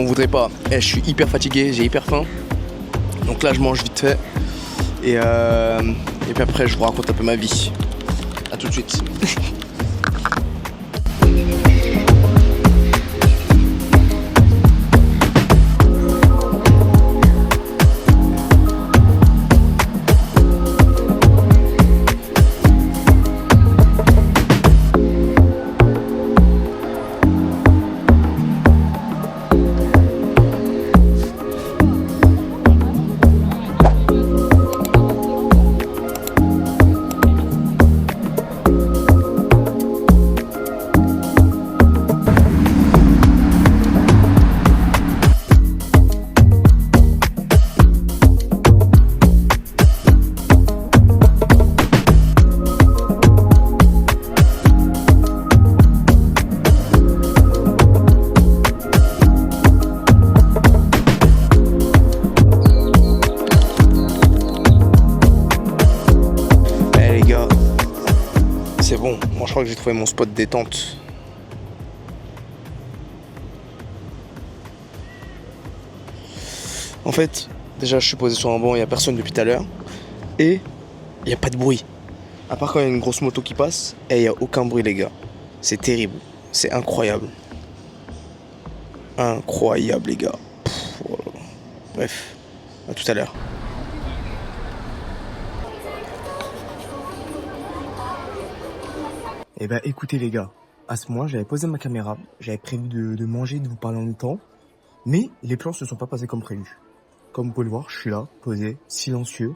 voudrez pas. Je suis hyper fatigué, j'ai hyper faim. Donc là je mange vite fait. Et puis après je vous raconte un peu ma vie. A tout de suite. C'est bon, moi je crois que j'ai trouvé mon spot détente. En fait, déjà je suis posé sur un banc, il n'y a personne depuis tout à l'heure. Et il n'y a pas de bruit. À part quand il y a une grosse moto qui passe, et il n'y a aucun bruit les gars. C'est terrible, c'est incroyable. Incroyable les gars. Voilà. Bref, à tout à l'heure. Eh ben écoutez les gars, à ce moment j'avais posé ma caméra, j'avais prévu de manger, de vous parler en même temps, mais les plans se sont pas passés comme prévu. Comme vous pouvez le voir, je suis là, posé, silencieux,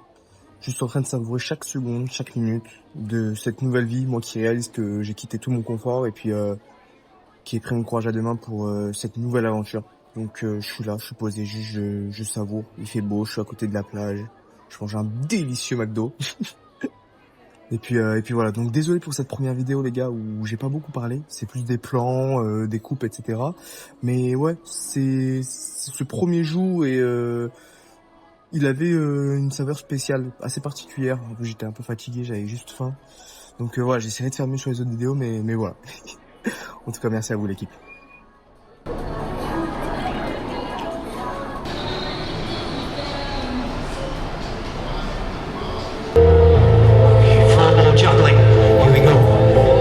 juste en train de savourer chaque seconde, chaque minute de cette nouvelle vie, moi qui réalise que j'ai quitté tout mon confort et puis qui ai pris mon courage à deux mains pour cette nouvelle aventure. Donc je suis là, je suis posé, juste je savoure, il fait beau, je suis à côté de la plage, je mange un délicieux McDo. Et puis voilà, donc désolé pour cette première vidéo les gars où j'ai pas beaucoup parlé, c'est plus des plans, des coupes, etc. Mais ouais, c'est ce premier jour et il avait une saveur spéciale, assez particulière. En plus j'étais un peu fatigué, j'avais juste faim. Donc voilà, j'essaierai de faire mieux sur les autres vidéos, mais voilà. En tout cas, merci à vous l'équipe. Juggling. Here we go.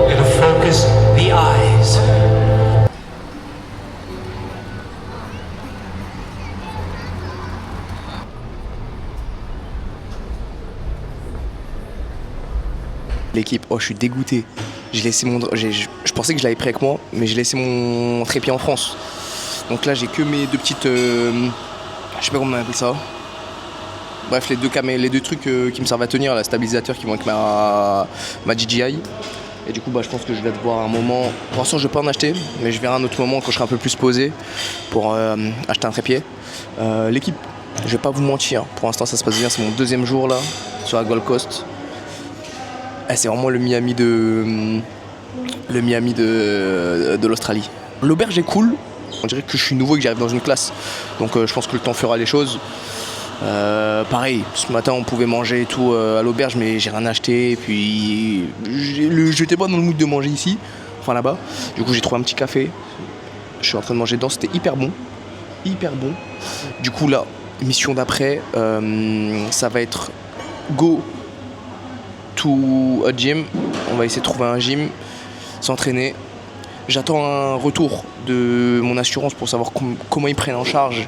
We're gonna focus the eyes. L'équipe, oh je suis dégoûté. J'ai laissé mon, je pensais que je l'avais pris avec moi, mais j'ai laissé mon trépied en France. Donc là j'ai que mes deux petites, je sais pas comment on appelle ça. Bref, les deux trucs qui me servent à tenir, la stabilisateur qui vont avec ma DJI. Et du coup, je pense que je vais devoir un moment. Pour l'instant, je vais pas en acheter, mais je verrai un autre moment quand je serai un peu plus posé pour acheter un trépied. L'équipe, je vais pas vous mentir, pour l'instant ça se passe bien, c'est mon deuxième jour là sur la Gold Coast. C'est vraiment le Miami de l'Australie. L'auberge est cool. On dirait que je suis nouveau et que j'arrive dans une classe. Donc je pense que le temps fera les choses. Pareil, ce matin on pouvait manger et tout à l'auberge, mais j'ai rien acheté. Et puis j'étais pas dans le mood de manger ici, enfin là-bas. Du coup j'ai trouvé un petit café. Je suis en train de manger dedans, c'était hyper bon. Hyper bon. Du coup là, mission d'après, ça va être go to a gym. On va essayer de trouver un gym, s'entraîner. J'attends un retour de mon assurance pour savoir comment ils prennent en charge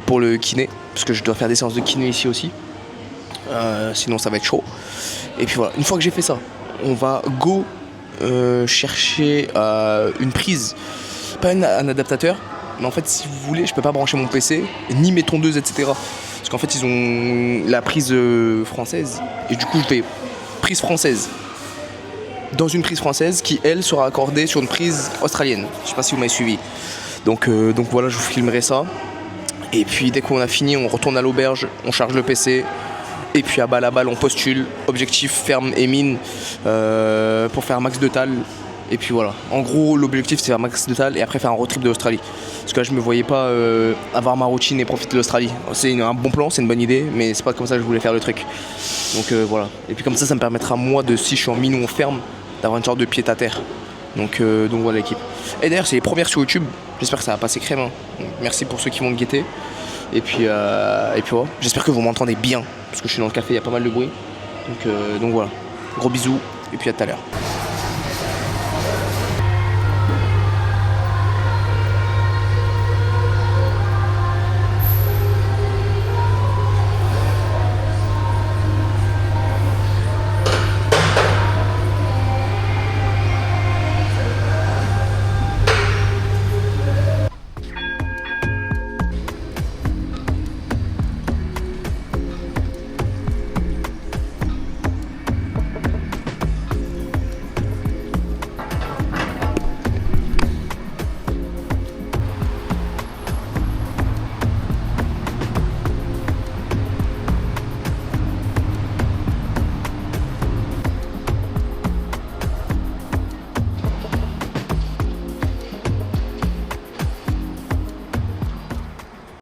pour le kiné, parce que je dois faire des séances de kiné ici aussi. Sinon ça va être chaud. Et puis voilà, une fois que j'ai fait ça, on va go chercher une prise, pas un adaptateur, mais en fait si vous voulez, je peux pas brancher mon PC, ni mes tondeuses, etc. Parce qu'en fait ils ont la prise française, et du coup je vais prise française dans une prise française qui elle sera accordée sur une prise australienne. Je sais pas si vous m'avez suivi. Donc voilà, je vous filmerai ça. Et puis dès qu'on a fini, on retourne à l'auberge, on charge le PC. Et puis à balle on postule, objectif ferme et mine pour faire un max de tal. Et puis voilà, en gros l'objectif c'est faire un max de tal et après faire un road trip de l'Australie. Parce que là je me voyais pas avoir ma routine et profiter de l'Australie. C'est un bon plan, c'est une bonne idée, mais c'est pas comme ça que je voulais faire le truc. Donc voilà. Et puis comme ça me permettra moi de, si je suis en mine ou en ferme, d'avoir une sorte de pied à terre. Donc voilà l'équipe. Et d'ailleurs c'est les premières sur YouTube, j'espère que ça va passer crème. Hein. Donc, merci pour ceux qui vont me guetter. Et puis voilà. J'espère que vous m'entendez bien, parce que je suis dans le café, il y a pas mal de bruit. Donc voilà, gros bisous, et puis à tout à l'heure.